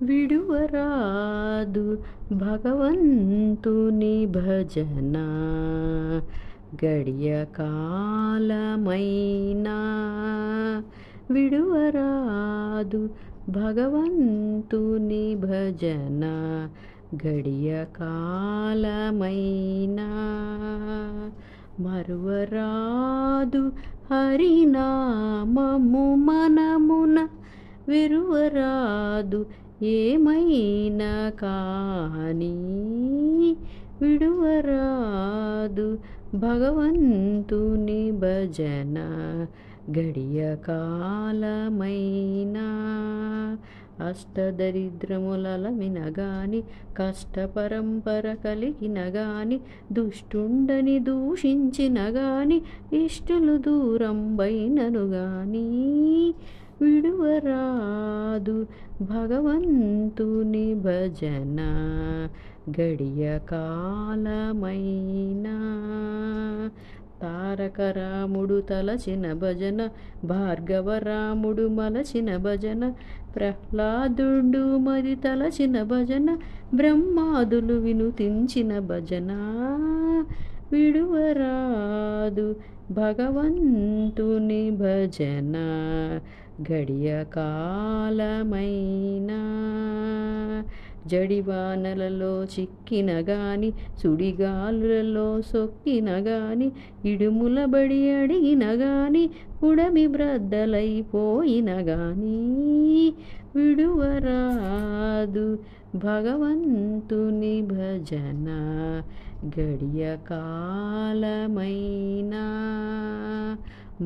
విడువరాదు భగవంతుని భజన గడియ కాలమైనా విడువరాదు భగవంతుని భజన గడియ కాలమైనా మరువరాదు హరినామము మనమున విరువరాదు ఏమైనా కానీ విడువరాదు భగవంతుని భజన గడియ కాలమైనా అష్టదరిద్రములలమిన గాని కష్టపరంపర కలిగిన గాని దుష్టుండని దూషించిన గాని ఇష్టలు దూరం బైనను గాని విడువరాదు భగవంతుని భజన గడియ కాలమైనా తారకరాముడు తలచిన భజన భార్గవరాముడు మలచిన భజన ప్రహ్లాదుడు మరి తలచిన భజన బ్రహ్మాదులు వినుతించిన భజన విడువరాదు భగవంతుని భజన గడియ కాలమైనా జడివానలలో చిక్కిన గాని సుడిగాలులలో సొక్కిన గాని ఇడుముల బడి అడిగిన గాని ఉడమి బ్రద్దలైపోయిన గాని విడువరాదు భగవంతుని భజన గడియ కాలమైనా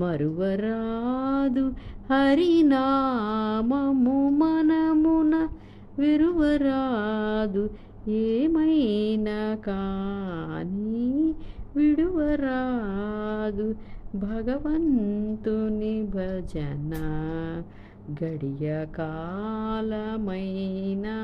మరువరాదు హరినామము మనమున విరువరాదు ఏమైనా కానీ విడువరాదు భగవంతుని భజన గడియ కాలమైనా